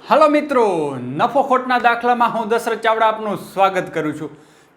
Hello मित्रों, नफो खोटना दाखलामां हूँ दशरथ चावड़ा आपનું સ્વાગત કરું છું।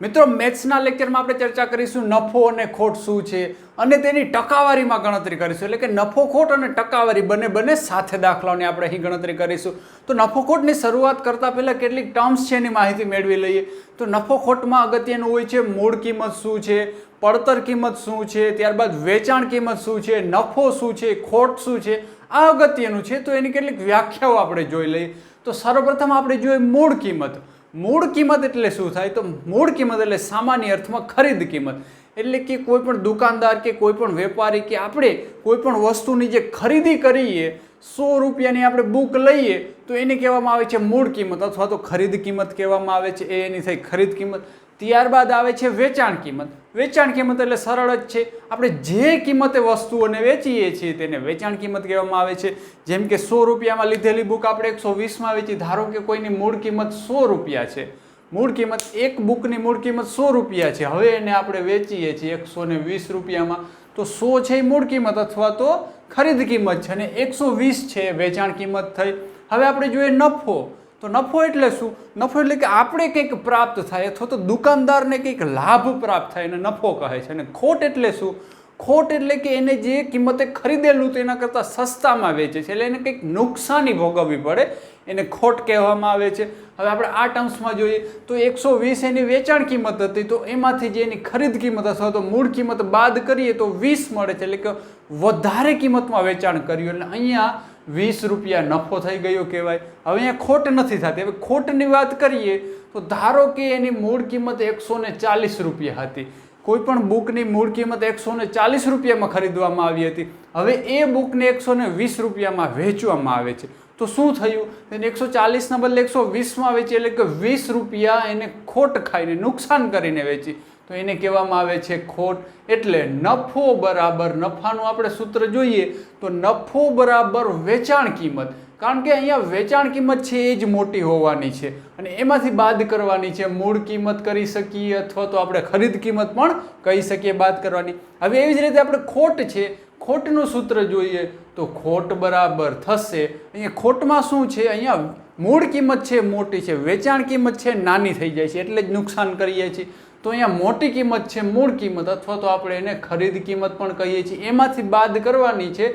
મિત્રો, મેથ્સના લેક્ચરમાં આપણે ચર્ચા કરીશું નફો અને ખોટ શું છે અને તેની ટકાવારીમાં ગણતરી કરીશું, એટલે કે નફો ખોટ અને ટકાવારી બંને સાથે દાખલાઓની આપણે અહીં ગણતરી કરીશું। તો નફો ખોટની શરૂઆત કરતા પહેલા કેટલીક ટર્મ્સ છે એની માહિતી મેળવી લઈએ। તો નફો ખોટમાં અગત્યનું હોય છે મૂળ કિંમત શું છે, પડતર કિંમત શું છે, ત્યારબાદ વેચાણ કિંમત શું છે, નફો શું છે, ખોટ શું છે, આ અગત્યનું છે। તો એની કેટલીક વ્યાખ્યાઓ આપણે જોઈ લઈએ। તો સર્વપ્રથમ આપણે જોઈએ મૂળ કિંમત। મૂળ કિંમત એટલે શું થાય? તો મૂળ કિંમત એટલે સામાન્ય અર્થમાં ખરીદ કિંમત, એટલે કે કોઈ પણ દુકાનદાર કે કોઈ પણ વેપારી કે આપણે કોઈ પણ વસ્તુની જે ખરીદી કરીએ, 100 રૂપિયાની આપણે બુક લઈએ તો એને કહેવામાં આવે છે મૂળ કિંમત અથવા તો ખરીદ કિંમત કહેવામાં આવે છે। એ એની થઈ ખરીદ કિંમત। ત્યારબાદ આવે છે વેચાણ કિંમત। વેચાણ કિંમત એટલે સરળ જ છે, આપણે જે કિંમતે વસ્તુઓને વેચીએ છીએ તેને વેચાણ કિંમત કહેવામાં આવે છે। જેમ કે 100 રૂપિયામાં લીધેલી બુક આપણે 120માં વેચી, ધારો કે કોઈની મૂળ કિંમત 100 રૂપિયા છે, મૂળ કિંમત એક બુકની મૂળ કિંમત 100 રૂપિયા છે, હવે એને આપણે વેચીએ છીએ 120 રૂપિયામાં, તો 100 છે એ મૂળ કિંમત અથવા તો ખરીદ કિંમત છે અને 120 છે વેચાણ કિંમત થઈ। હવે આપણે જોઈએ નફો। તો નફો એટલે શું? નફો એટલે કે આપણે કંઈક પ્રાપ્ત થાય અથવા તો દુકાનદારને કંઈક લાભ પ્રાપ્ત થાય એને નફો કહે છે। અને ખોટ એટલે શું? ખોટ એટલે કે એને જે કિંમતે ખરીદેલું તેના કરતાં સસ્તામાં વેચે છે, એટલે એને કંઈક નુકસાની ભોગવવી પડે, એને ખોટ કહેવામાં આવે છે। હવે આપણે આ ટર્મ્સમાં જોઈએ તો 120 એની વેચાણ કિંમત હતી, તો એમાંથી જે એની ખરીદ કિંમત અથવા તો મૂળ કિંમત બાદ કરીએ તો 20 મળે છે, એટલે કે વધારે કિંમતમાં વેચાણ કર્યું, એટલે અહીંયા 20 રૂપિયા નફો થઈ ગયો કહેવાય। હવે અહીંયા ખોટ નથી થતી। હવે ખોટની વાત કરીએ તો ધારો કે એની મૂળ કિંમત 140 રૂપિયા હતી, કોઈ પણ બુકની મૂળ કિંમત 140 રૂપિયામાં ખરીદવામાં આવી હતી, હવે એ બુકને 120 રૂપિયામાં વેચવામાં આવે છે, તો શું થયું? એને 140ના બદલે 120માં વેચી, એટલે કે 20 રૂપિયા એને ખોટ ખાઈને નુકસાન કરીને વેચી, તો એને કહેવામાં આવે છે ખોટ। એટલે નફો બરાબર, નફાનું આપણે સૂત્ર જોઈએ તો નફો બરાબર વેચાણ કિંમત, કારણ કે અહીંયા વેચાણ કિંમત છે એ જ મોટી હોવાની છે અને એમાંથી બાદ કરવાની છે, મૂળ કિંમત કરી શકીએ અથવા તો આપણે ખરીદ કિંમત પણ કહી શકીએ બાદ કરવાની। હવે એવી જ રીતે આપણે ખોટ છે, ખોટનું સૂત્ર જોઈએ તો ખોટ બરાબર થશે, અહીંયા ખોટમાં શું છે? અહીંયા મૂળ કિંમત છે મોટી છે, વેચાણ કિંમત છે નાની થઈ જાય છે, એટલે જ નુકસાન કરીએ છીએ, તો અહીંયા મોટી કિંમત છે મૂળ કિંમત અથવા તો આપણે એને ખરીદ કિંમત પણ કહીએ છીએ, એમાંથી બાદ કરવાની છે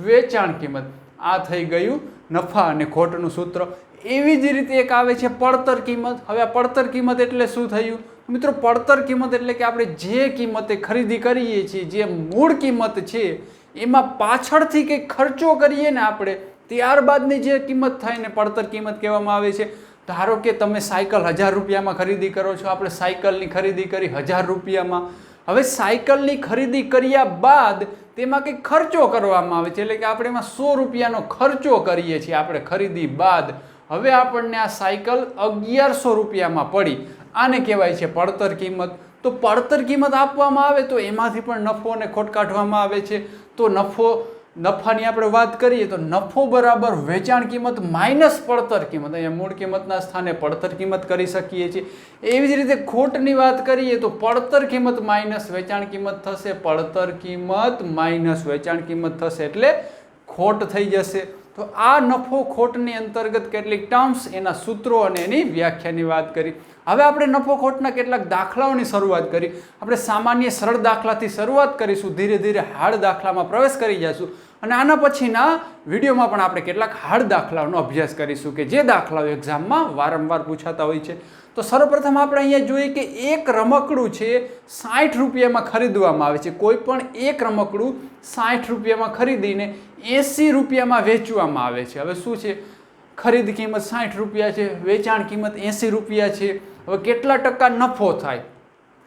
વેચાણ કિંમત। આ થઈ ગયું નફા અને ખોટનું સૂત્ર। એવી જ રીતે એક આવે છે પડતર કિંમત। હવે આ પડતર કિંમત એટલે શું થયું? મિત્રો, પડતર કિંમત એટલે કે આપણે જે કિંમતે ખરીદી કરીએ છીએ, જે મૂળ કિંમત છે એમાં પાછળથી કંઈક ખર્ચો કરીએ ને આપણે, ત્યારબાદની જે કિંમત થાય ને પડતર કિંમત કહેવામાં આવે છે। ધારો કે તમે સાયકલ 1000 રૂપિયામાં ખરીદી કરો છો, આપણે સાયકલની ખરીદી કરી 1000 રૂપિયામાં, હવે સાયકલની ખરીદી કર્યા બાદ તેમાં કંઈક ખર્ચો કરવામાં આવે છે, એટલે કે આપણે એમાં 100 રૂપિયાનો ખર્ચો કરીએ છીએ આપણે ખરીદી બાદ, હવે આપણને આ સાયકલ 1100 રૂપિયામાં પડી, આને કહેવાય છે પડતર કિંમત। તો પડતર કિંમત આપવામાં આવે તો એમાંથી પણ નફો અને ખોટ કાઢવામાં આવે છે। તો નફાની આપણે વાત કરીએ તો નફો બરાબર વેચાણ કિંમત માઇનસ પડતર કિંમત, અહીંયા મૂળ કિંમતના સ્થાને પડતર કિંમત કરી શકીએ છીએ। એવી જ રીતે ખોટની વાત કરીએ તો પડતર કિંમત માઇનસ વેચાણ કિંમત થશે, પડતર કિંમત માઇનસ વેચાણ કિંમત થશે, એટલે ખોટ થઈ જશે। તો આ નફો ખોટની અંતર્ગત કેટલીક ટર્મ્સ, એના સૂત્રો અને એની વ્યાખ્યાની વાત કરી। હવે આપણે નફો ખોટના કેટલાક દાખલાઓની શરૂઆત કરી। આપણે સામાન્ય સરળ દાખલાથી શરૂઆત કરીશું, ધીરે ધીરે હાર્ડ દાખલામાં પ્રવેશ કરી જઈશું અને આના પછીના વિડીયોમાં પણ આપણે કેટલાક હાર્ડ દાખલાઓનો અભ્યાસ કરીશું કે જે દાખલાઓ એક્ઝામમાં વારંવાર પૂછાતા હોય છે। તો સર્વપ્રથમ આપણે અહીંયા જોઈએ કે એક રમકડું છે 60 રૂપિયામાં ખરીદવામાં આવે છે, કોઈ પણ એક રમકડું 60 રૂપિયામાં ખરીદીને 80 રૂપિયામાં વેચવામાં આવે છે। હવે શું છે? ખરીદ કિંમત 60 રૂપિયા છે, વેચાણ કિંમત 80 રૂપિયા છે, હવે કેટલા ટકા નફો થાય?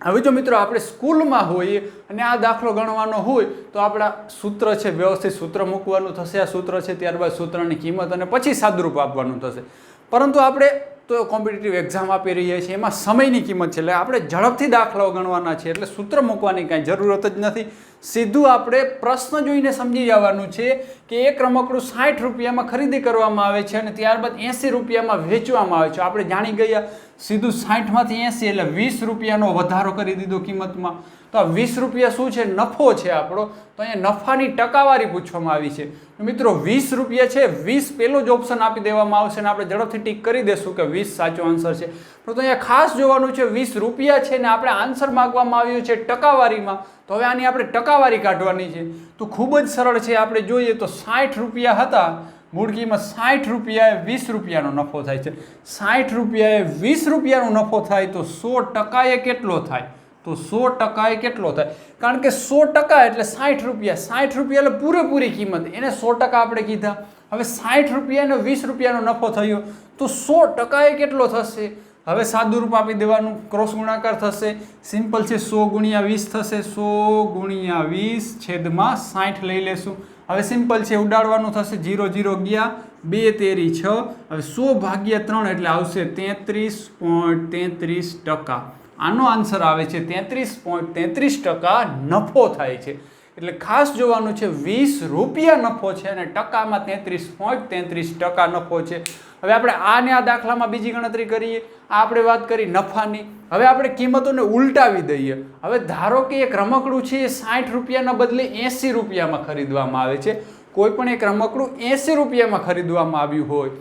હવે જો મિત્રો આપણે સ્કૂલમાં હોઈએ અને આ દાખલો ગણવાનો હોય તો આપણા સૂત્ર છે, વ્યવસ્થિત સૂત્ર મૂકવાનું થશે, આ સૂત્ર છે, ત્યારબાદ સૂત્રની કિંમત અને પછી સાદુરૂપ આપવાનું થશે। પરંતુ આપણે તો કોમ્પિટિટિવ એક્ઝામ આપી રહ્યા છીએ, એમાં સમયની કિંમત છે, એટલે આપણે ઝડપથી દાખલાઓ ગણવાના છે, એટલે સૂત્ર મૂકવાની કાંઈ જરૂરત જ નથી, સીધું આપણે પ્રશ્ન જોઈને સમજી જવાનું છે કે એક રમકડું 60 રૂપિયામાં ખરીદી કરવામાં આવે છે અને ત્યારબાદ 80 રૂપિયામાં વેચવામાં આવે છે. આપણે જાણી ગયા સીધું 60 માંથી 80 એટલે 20 રૂપિયાનો વધારો કરી દીધો કિંમતમાં. તો આ 20 રૂપિયા શું છે? નફો છે આપણો. તો અહીંયા નફાની ટકાવારી પૂછવામાં આવી છે. મિત્રો 20 રૂપિયા છે, 20 પેલો જ ઓપ્શન આપી દેવામાં આવશે અને આપણે ઝડપથી ટીક કરી દેશું કે 20 સાચો આન્સર છે. તો અહીંયા ખાસ જોવાનું છે 20 રૂપિયા છે ને આપણે આન્સર માંગવામાં આવ્યું છે ટકાવારીમાં. તો હવે આની આપણે ટકાવારી કાઢવાની છે. તો ખૂબ જ સરળ છે. આપણે જોઈએ તો 60 રૂપિયા હતા, મૂળ કિંમત 60 રૂપિયાએ 20 રૂપિયાનો નફો થાય છે. 60 રૂપિયાએ 20 રૂપિયાનો નફો થાય તો 100% કેટલો થાય? તો 100% કેટલો થાય? કારણ કે 100% એટલે 60 રૂપિયા. 60 રૂપિયા એટલે પૂરેપૂરી કિંમત, એને 100% આપણે કીધા. હવે 60 રૂપિયા અને 20 રૂપિયાનો નફો થયો તો 100% કેટલો થશે? હવે સાદું રૂપ આપી દેવાનું, ક્રોસ ગુણાકાર થશે. સિમ્પલ છે, 100 ગુણ્યા 20 થશે. 100 ગુણ્યા 20 છેદમાં 60 લઈ લેશું. હવે સિમ્પલ છે, ઉડાડવાનું થશે. 0 0 ગયા, 2 તેરી 6. હવે 100 ભાગ્યા 3 એટલે આવશે 33.33%. આનો આન્સર આવે છે 33.33% નફો થાય છે. એટલે ખાસ જોવાનું છે 20 રૂપિયા નફો છે અને ટકામાં 33.33% નફો છે. હવે આપણે આને આ દાખલામાં બીજી ગણતરી કરીએ. આપણે વાત કરી નફાની. હવે આપણે કિંમતોને ઉલટાવી દઈએ. હવે ધારો કે એક રમકડું છે એ 60 રૂપિયાના બદલે 80 રૂપિયામાં ખરીદવામાં આવે છે. કોઈ પણ એક રમકડું 80 રૂપિયામાં ખરીદવામાં આવ્યું હોય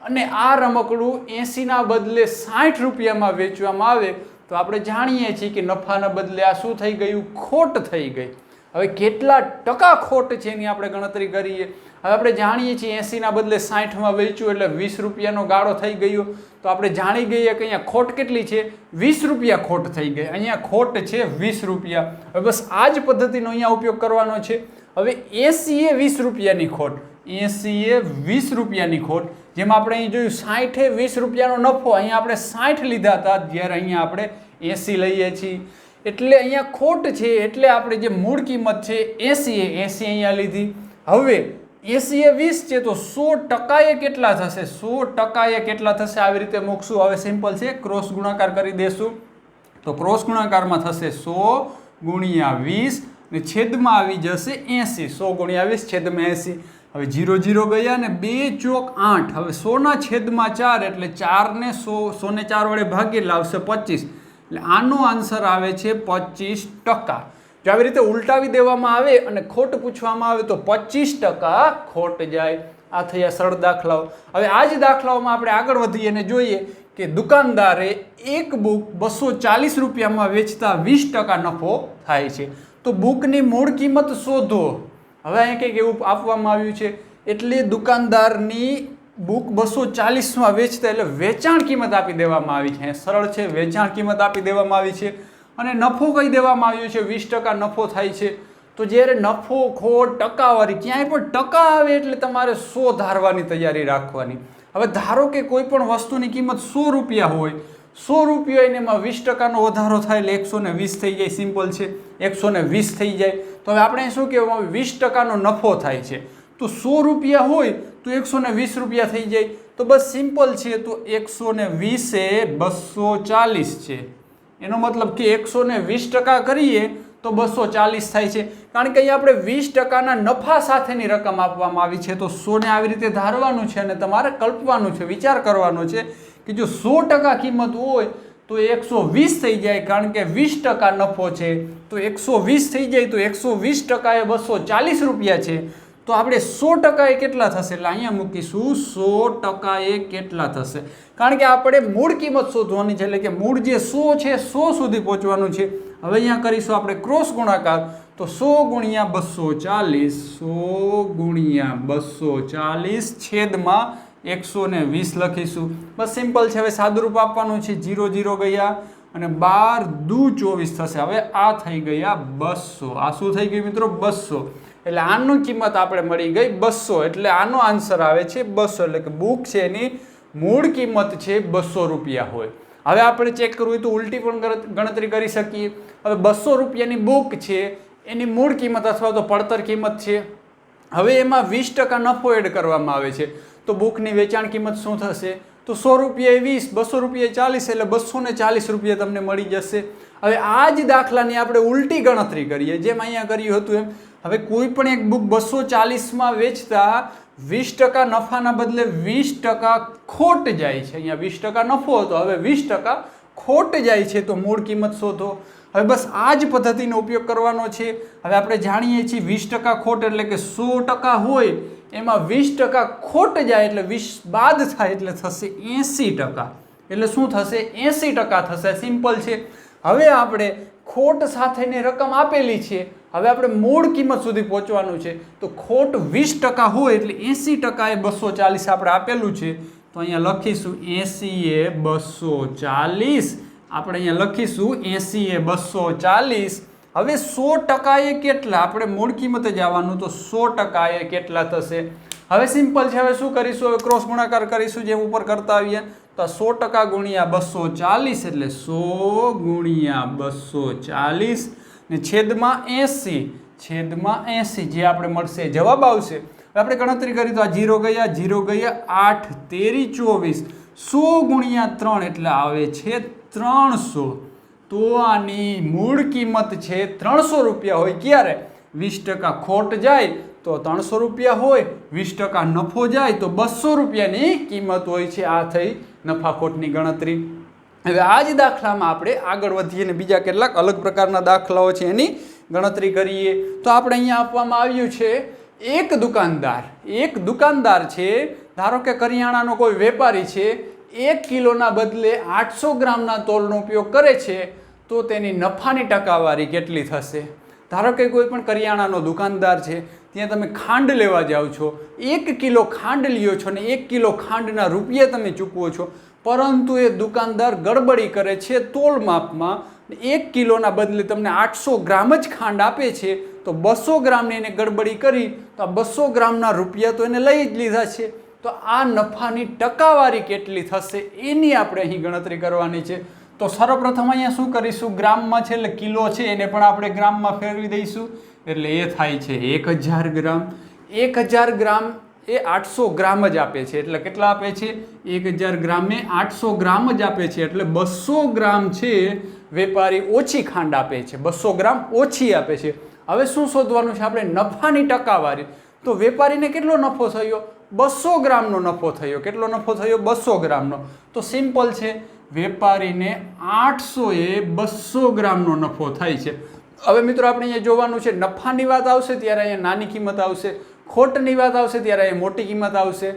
અને આ રમકડું 80ના બદલે 60 રૂપિયામાં વેચવામાં આવે તો આપણે જાણીએ છીએ કે નફાના બદલે આ શું થઈ ગયું? ખોટ થઈ ગઈ. હવે કેટલા ટકા ખોટ છે એની આપણે ગણતરી કરીએ. હવે આપણે જાણીએ છીએ 80ના બદલે 60માં વેચ્યું એટલે 20 રૂપિયાનો ગાળો થઈ ગયો. તો આપણે જાણી ગઈએ કે અહીંયા ખોટ કેટલી છે? 20 રૂપિયા ખોટ થઈ ગઈ. અહીંયા ખોટ છે 20 રૂપિયા. હવે બસ આ જ પદ્ધતિનો અહીંયા ઉપયોગ કરવાનો છે. હવે 80 એ 20 રૂપિયાની ખોટ, 80 એ 20 રૂપિયાની ખોટ. જેમ આપણે અહીં જોયું 60 એ 20 રૂપિયાનો નફો, અહીંયા આપણે 60 લીધા હતા, જ્યારે અહીંયા આપણે 80 લઈએ છીએ. એટલે અહીંયા ખોટ છે, એટલે આપણે જે મૂળ કિંમત છે 80 એ 80 અહીંયા લીધી. હવે 80 એ 20 છે તો 100% કેટલા થશે? 100% કેટલા થશે? આવી રીતે મૂકશું. હવે સિમ્પલ છે, ક્રોસ ગુણાકાર કરી દેશું. તો ક્રોસ ગુણાકારમાં થશે 100 ગુણ્યા 20 ને છેદમાં આવી જશે 80. 100 ગુણ્યા 20 છેદમાં 80. હવે 0 0 ગયા ને 2 ચોક 8. હવે 100ના છેદમાં 4 એટલે 4 ને 100 ને 4 વડે ભાગી લાવશે 25. એટલે આનો આન્સર આવે છે 25%. જો આવી રીતે ઉલટાવી દેવામાં આવે અને ખોટ પૂછવામાં આવે તો 25% ખોટ જાય. આ થયા સરળ દાખલાઓ. હવે આ જ દાખલાઓમાં આપણે આગળ વધીએ અને જોઈએ કે દુકાનદારે એક બુક 240 રૂપિયામાં વેચતા 20% નફો થાય છે. તો બુકની મૂળ કિંમત શોધો. હવે અહીં કંઈક એવું આપવામાં આવ્યું છે, એટલે દુકાનદારની બુક 240માં વેચતા એટલે વેચાણ કિંમત આપી દેવામાં આવી છે. સરળ છે, વેચાણ કિંમત આપી દેવામાં આવી છે અને નફો કહી દેવામાં આવ્યો છે 20% નફો થાય છે. તો જ્યારે નફો, ખોટ, ટકાવારી ક્યાંય પણ ટકા આવે એટલે તમારે 100 ધારવાની તૈયારી રાખવાની. હવે ધારો કે કોઈ પણ વસ્તુની કિંમત 100 રૂપિયા હોય, 100 રૂપિયા એને એમાં 20%નો વધારો થાય એટલે 120 થઈ જાય. સિમ્પલ છે, 120 થઈ જાય. તો હવે આપણે શું કહેવામાં આવે? 20%નો નફો થાય છે. તો 100 રૂપિયા હોય તો 120 રૂપિયા થઈ જાય. તો બસ સિમ્પલ છે. તો 120 એ 240 છે. એનો મતલબ કે 120% કરીએ તો 240 થાય છે. કારણ કે અહીંયા આપણે 20%ના નફા સાથેની રકમ આપવામાં આવી છે. તો 100 ને આવી રીતે ધારવાનું છે અને તમારે કલ્પવાનું છે, વિચાર કરવાનો છે કે જો 100% કિંમત હોય તો 120 થઈ જાય. કારણ કે 20% નફો છે તો 120 થઈ જાય. તો 120% એ 240 રૂપિયા છે. તો આપણે 100% એ કેટલા થશે? એટલે અહીંયા મૂકીશું 100% એ કેટલા થશે. કારણ કે આપણે મૂળ કિંમત શોધવાની છે, એટલે કે મૂળ જે 100 છે 100 સુધી પહોંચવાનું છે. હવે અહીંયા કરીશું આપણે ક્રોસ ગુણાકાર. તો 100 ગુણ્યા 240, 100 ગુણ્યા 240 છેદમાં 120 લખીશું. બસ સિમ્પલ છે. હવે સાદુરૂપ આપવાનું છે. 0 0 ગયા અને 12 દુ 24 થશે. હવે આ થઈ ગયા 200. આ શું થઈ ગયું મિત્રો? 200. એટલે આનું કિંમત આપણે મળી ગઈ 200. એટલે આનો આન્સર આવે છે 200. એટલે કે બુક છે એની મૂળ કિંમત છે 200 રૂપિયા હોય. હવે આપણે ચેક કરવું હોય તો ઉલટી પણ ગણતરી કરી શકીએ. હવે 200 રૂપિયાની બુક છે, એની મૂળ કિંમત અથવા તો પડતર કિંમત છે. હવે એમાં 20% નફો એડ કરવામાં આવે છે. તો બુકની વેચાણ કિંમત શું થશે? તો 100 રૂપિયા 20, 200 રૂપિયા 40 એટલે 240 રૂપિયા તમને મળી જશે. હવે આ જ દાખલાની આપણે ઉલટી ગણતરી કરીએ, જેમ અહીંયા કર્યું હતું એમ. હવે કોઈ પણ એક બુક 240માં વેચતા 20% નફાના બદલે 20% ખોટ જાય છે. અહીંયા 20% નફો હતો, હવે 20% ખોટ જાય છે, તો મૂળ કિંમત શોધો. હવે બસ આ જ પદ્ધતિનો ઉપયોગ કરવાનો છે. હવે આપણે જાણીએ છીએ 20% ખોટ એટલે કે 100% હોય એમાં 20% ખોટ જાય એટલે 20 બાદ થાય એટલે થશે 80%. એટલે શું થશે? 80% થશે. સિમ્પલ છે. હવે આપણે ખોટ સાથેની રકમ આપેલી છે, હવે આપણે મૂળ કિંમત સુધી પહોંચવાનું છે. તો ખોટ 20% હોય એટલે 80% એ 240 આપણે આપેલું છે, તો અહીંયા લખીશું 80 એ 240. આપણે અહીંયા લખીશું 80 એ 240. હવે 100% એ કેટલા? આપણે મૂળ કિંમતે જ આવવાનું, તો 100% એ કેટલા થશે? હવે સિમ્પલ છે. હવે શું કરીશું? હવે ક્રોસ ગુણાકાર કરીશું, જેમ ઉપર કરતા આવીએ. તો 100% ગુણ્યા 240 એટલે 100 ગુણ્યા 240 ને છેદમાં 80 જે આપણે મળશે જવાબ આવશે. હવે આપણે ગણતરી કરી તો આ 0 ગયા 8 તેરી 24, 100 ગુણ્યા 3 એટલે આવે છે 300. તો આની મૂળ કિંમત છે 300 રૂપિયા હોય. ક્યારે? 20% ખોટ જાય તો 300 રૂપિયા હોય, 20% નફો જાય તો 200 રૂપિયાની કિંમત હોય છે. આ થઈ નફા ખોટની ગણતરી. હવે આ જ દાખલામાં આપણે આગળ વધીએ અને બીજા કેટલાક અલગ પ્રકારના દાખલાઓ છે એની ગણતરી કરીએ. તો આપણે અહીંયા આપવામાં આવ્યું છે એક દુકાનદાર છે, ધારો કે કરિયાણાનો કોઈ વેપારી છે, 1 કિલોના બદલે 800 ગ્રામના તોલનો ઉપયોગ કરે છે, તો તેની નફાની ટકાવારી કેટલી થશે? ધારો કે કોઈ પણ કરિયાણાનો દુકાનદાર છે, ત્યાં તમે ખાંડ લેવા જાઓ છો, 1 કિલો ખાંડ લ્યો છો ને 1 કિલો ખાંડના રૂપિયા તમે ચૂકવો છો, પરંતુ એ દુકાનદાર ગડબડી કરે છે તોલ માપમાં, 1 કિલોના બદલે તમને 800 ગ્રામ જ ખાંડ આપે છે, તો 200 ગ્રામની એને ગડબડી કરી તો આ 200 ગ્રામના રૂપિયા તો એને લઈ જ લીધા છે. તો આ નફાની ટકાવારી કેટલી થશે એની આપણે અહીં ગણતરી કરવાની છે. તો સર્વપ્રથમ અહીંયા શું કરીશું? ગ્રામમાં છે એટલે કિલો છે એને પણ આપણે ગ્રામમાં ફેરવી દઈશું, એટલે એ થાય છે 1000 ગ્રામ. 1000 ગ્રામ એ 800 ગ્રામ જ આપે છે, એટલે કેટલા આપે છે? 1000 ગ્રામે 800 ગ્રામ જ આપે છે, એટલે 200 ગ્રામ છે વેપારી ઓછી ખાંડ આપે છે, 200 ગ્રામ ઓછી આપે છે. હવે શું શોધવાનું છે આપણે? નફાની ટકાવારી. તો વેપારીને કેટલો નફો થયો? 200 ગ્રામનો નફો થયો. કેટલો નફો થયો? 200 ગ્રામનો. તો સિમ્પલ છે, વેપારીને 800 એ 200 ગ્રામનો નફો થાય છે. હવે મિત્રો આપણે અહીંયા જોવાનું છે, નફાની વાત આવશે ત્યારે અહીંયા નાની કિંમત આવશે, ખોટની વાત આવશે ત્યારે અહીંયા મોટી કિંમત આવશે.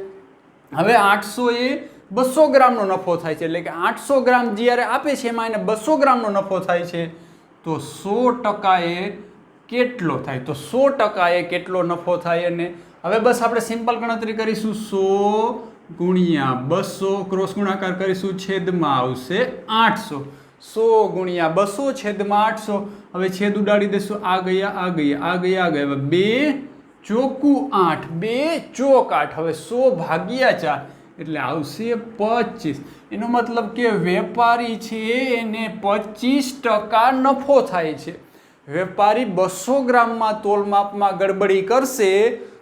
હવે 800 એ 200 ગ્રામનો નફો થાય છે, એટલે કે 800 ગ્રામ જ્યારે આપે છે એમાં એને 200 ગ્રામનો નફો થાય છે, તો 100% એ કેટલો થાય? તો 100% એ કેટલો નફો થાય? અને હવે બસ આપણે સિમ્પલ ગણતરી કરીશું, 100 ગુણ્યા 200 ક્રોસ ગુણાકાર કરીશું, છેદમાં આવશે 800. 100 ગુણ્યા 200 છેદમાં 800. હવે છેદ ઉડાડી દઈશું, આ ગયા 2 ચોકું 8, 2 ચોક 8. હવે 100 ભાગ્યા 4 એટલે આવશે 25. એનો મતલબ કે વેપારી છે એને 25% નફો થાય છે. વેપારી 200 ગ્રામમાં તોલ માપમાં ગડબડી કરશે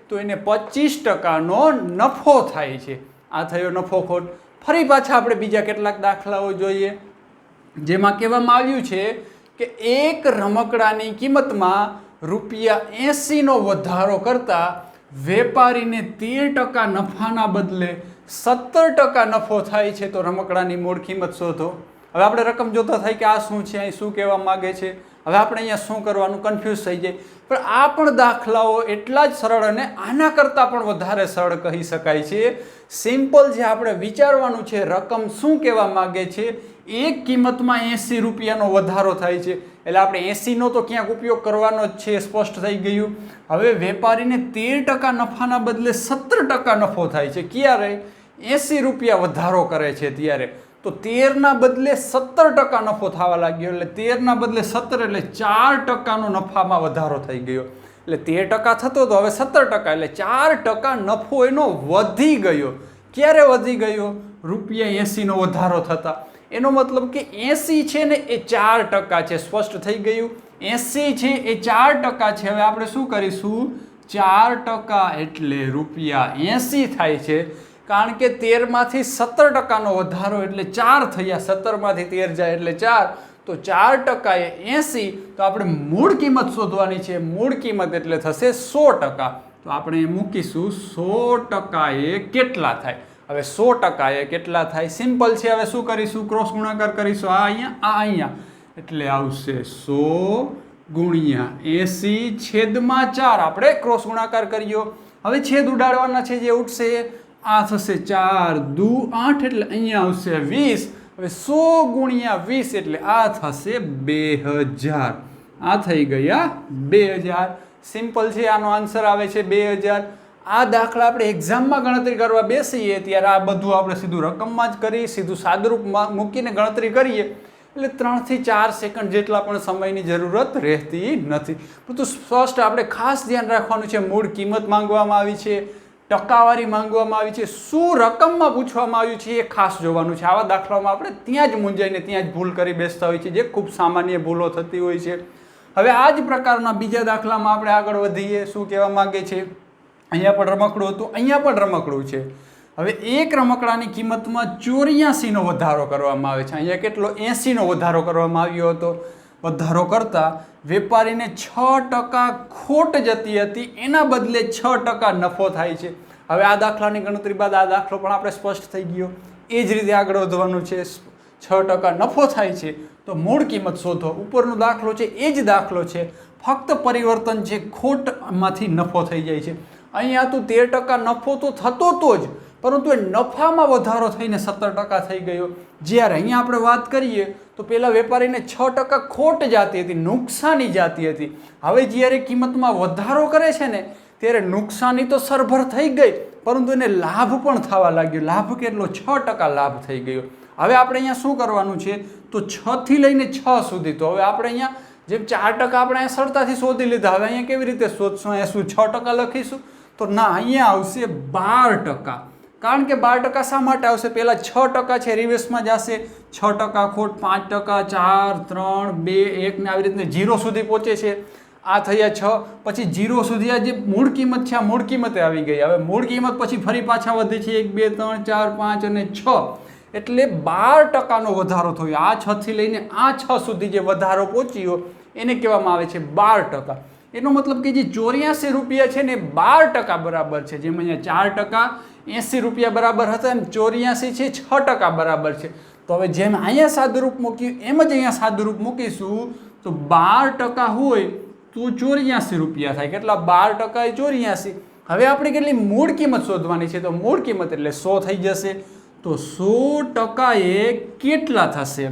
તો એને 25%નો નફો થાય છે. આ થયો નફો ખોટ. ફરી પાછા આપણે બીજા કેટલાક દાખલાઓ જોઈએ, જેમાં કહેવામાં આવ્યું છે કે એક રમકડાની કિંમતમાં ₹80નો વધારો કરતા વેપારીને 13% નફાના બદલે 17% નફો થાય છે, તો રમકડાની મૂળ કિંમત શોધો. હવે આપણે રકમ જોતા થાય કે આ શું છે, અહીં શું કહેવા માગે છે. હવે આપણે અહીંયા શું કરવાનું? કન્ફ્યુઝ થઈ જાય. પણ આ પણ દાખલાઓ એટલા જ સરળ અને આના કરતાં પણ વધારે સરળ કહી શકાય છે. સિમ્પલ છે, આપણે વિચારવાનું છે રકમ શું કહેવા માગે છે. એક કિંમતમાં 80 રૂપિયાનો વધારો થાય છે, એટલે આપણે 80નો તો ક્યાંક ઉપયોગ કરવાનો જ છે, સ્પષ્ટ થઈ ગયું. હવે વેપારીને 13% નફાના બદલે 17% નફો થાય છે. ક્યારે? 80 રૂપિયા વધારો કરે છે ત્યારે. તો 13ના બદલે 17% નફો થવા લાગ્યો, એટલે 13ના બદલે 17 એટલે 4%નો નફામાં વધારો થઈ ગયો. એટલે 13% થતો તો હવે 17%, એટલે 4% નફો એનો વધી ગયો. ક્યારે વધી ગયો? ₹80નો વધારો થતા. એનો મતલબ કે 80 છે ને એ 4% છે. સ્પષ્ટ થઈ ગયું? 80 છે એ 4% છે. હવે આપણે શું કરીશું? 4% એટલે ₹80 થાય છે, કારણ કે 13માંથી 17%નો વધારો એટલે 4 થયા. 17માંથી 13 જાય એટલે 4, તો 4% એ 80, તો આપણે મૂળ કિંમત શોધવાની છે. મૂળ કિંમત એટલે થશે 100%. તો આપણે મૂકીશું 100% એ કેટલા થાય. હવે 100% એ કેટલા થાય સિમ્પલ છે. હવે શું કરીશું? ક્રોસ ગુણાકાર કરીશું. આ અહીંયા એટલે આવશે 100 ગુણ્યા 80 છેદમાં 4. આપણે ક્રોસ ગુણાકાર કર્યો. હવે છેદ ઉડાડવાના છે, જે ઉઠશે આ થશે 4 દુ 8 એટલે અહીંયા આવશે 20. હવે 100 ગુણ્યા 20 એટલે આ થશે 2000. આ થઈ ગયા 2000. સિમ્પલ છે. આનો આન્સર આવે છે 2000. આ દાખલા આપણે એક્ઝામમાં ગણતરી કરવા બેસીએ ત્યારે આ બધું આપણે સીધું રકમમાં જ કરી, સીધું સાદુરૂપમાં મૂકીને ગણતરી કરીએ એટલે 3 થી 4 સેકન્ડ જેટલા પણ સમયની જરૂરત રહેતી નથી. પરંતુ ફર્સ્ટ આપણે ખાસ ધ્યાન રાખવાનું છે, મૂળ કિંમત માંગવામાં આવી છે, ટકાવારી માંગવામાં આવી છે, શું રકમમાં પૂછવામાં આવ્યું છે એ ખાસ જોવાનું છે. આવા દાખલામાં આપણે ત્યાં જ મૂંઝાઈને ત્યાં જ ભૂલ કરી બેસતા હોય છે, જે ખૂબ સામાન્ય ભૂલો થતી હોય છે. હવે આ જ પ્રકારના બીજા દાખલામાં આપણે આગળ વધીએ. શું કહેવા માંગે છે? અહીંયા પણ રમકડું હતું, અહીંયા પણ રમકડું છે. હવે એક રમકડાની કિંમતમાં 84નો વધારો કરવામાં આવે છે. અહીંયા કેટલો? 80નો વધારો કરવામાં આવ્યો હતો. વધારો કરતાં વેપારીને 6% ખોટ જતી હતી, એના બદલે 6% નફો થાય છે. હવે આ દાખલાની ગણતરી બાદ આ દાખલો પણ આપણે સ્પષ્ટ થઈ ગયો. એ જ રીતે આગળ વધવાનું છે. 6% નફો થાય છે તો મૂળ કિંમત શોધો. ઉપરનો દાખલો છે એ જ દાખલો છે, ફક્ત પરિવર્તન છે, ખોટમાંથી નફો થઈ જાય છે. અહીંયા તો 13% નફો તો થતો તો જ, પરંતુ એ નફામાં વધારો થઈને 17% થઈ ગયો. જ્યારે અહીંયા આપણે વાત કરીએ તો પહેલાં વેપારીને 6% ખોટ જાતી હતી, નુકસાની જાતી હતી. હવે જ્યારે કિંમતમાં વધારો કરે છે ને ત્યારે નુકસાની તો સરભર થઈ ગઈ, પરંતુ એને લાભ પણ થવા લાગ્યો. લાભ કેટલો? 6% લાભ થઈ ગયો. હવે આપણે અહીંયા શું કરવાનું છે? તો 6 થી લઈને 6 સુધી. તો હવે આપણે અહીંયા જેમ 4% આપણે અહીંયા સરળતાથી શોધી લીધા. હવે અહીંયા કેવી રીતે શોધશું? અહીંયા શું 6% લખીશું? તો ના, અહીંયા આવશે 12%. કારણ કે 12% શા માટે આવશે? પહેલાં 6% છે, રિવર્સમાં જશે. 6% ખોટ, 5%, 4, 3, 2, 1 ને આવી રીતે 0 સુધી પહોંચે છે. આ થયા 6. પછી 0 સુધી આ જે મૂળ કિંમત છે, આ મૂળ કિંમતે આવી ગઈ. હવે મૂળ કિંમત પછી ફરી પાછા વધે છે 1, 2, 3, 4, 5 અને 6. એટલે 12%નો વધારો થયો. આ 6 થી લઈને આ 6 સુધી જે વધારો પહોંચ્યો એને કહેવામાં આવે છે 12%. એનો મતલબ કે જે 84 રૂપિયા છે ને 12% બરાબર છે. જેમ અહીંયા 4% 80 રૂપિયા બરાબર હતા, એમ 84 છે 6% બરાબર છે. તો હવે જેમ અહીંયા સાદુરૂપ મૂક્યું એમ જ અહીંયા સાદુરૂપ મૂકીશું. તો 12% હોય તો 84 રૂપિયા થાય. કેટલા? 12% એ 84. હવે આપણે કેટલી મૂળ કિંમત શોધવાની છે? તો મૂળ કિંમત એટલે 100 થઈ જશે. તો 100% એ કેટલા થશે?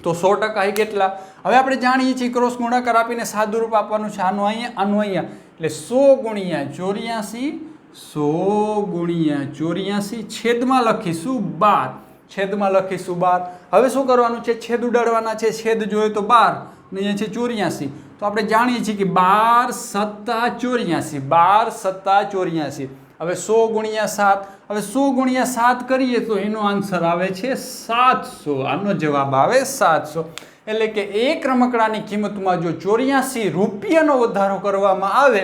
તો 100% એ કેટલા? હવે આપણે જાણીએ છીએ ક્રોસ ગુણાકાર આપીને સાદુરૂપ આપવાનું છે. આનું અહીંયા એટલે 100 ગુણ્યા 84, 100 ગુણ્યા 84 છેદમાં લખીશું 12. છેદમાં લખીશું 12. હવે શું કરવાનું છે? છેદ ઉડાડવાના છે. છેદ જોઈએ તો 12 ને અહીંયા છે 84. તો આપણે જાણીએ છીએ કે 12 સત્તા 84, 12 સત્તા 84. હવે 100 ગુણ્યા 7. હવે 100 ગુણ્યા 7 કરીએ તો એનો આન્સર આવે છે 700. આનો જવાબ આવે 700. એટલે કે એક રમકડાની કિંમતમાં જો 84 રૂપિયાનો વધારો કરવામાં આવે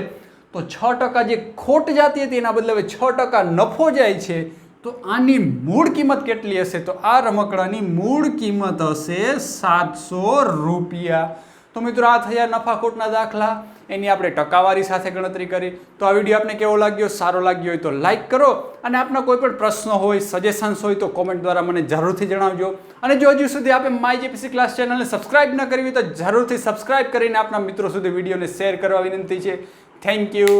તો 6% જે ખોટ જતી હતી એના બદલે હવે 6% નફો જાય છે. તો આની મૂળ કિંમત કેટલી હશે? તો આ રમકડાની મૂળ કિંમત હશે 700 રૂપિયા. તો મિત્રો, આ થયા નફા ખોટના દાખલા. એની આપણે ટકાવારી સાથે ગણતરી કરી. તો આ વિડીયો આપને કેવો લાગ્યો? સારો લાગ્યો હોય તો લાઈક કરો, અને આપના કોઈ પણ પ્રશ્નો હોય, સજેશન્સ હોય તો કોમેન્ટ દ્વારા મને જરૂરથી જણાવજો. અને જો હજુ સુધી આપે માય જેપીસી ક્લાસ ચેનલને સબસ્ક્રાઇબ ન કરવી તો જરૂરથી સબસ્ક્રાઇબ કરીને આપના મિત્રો સુધી વિડીયોને શેર કરવા વિનંતી છે. Thank you.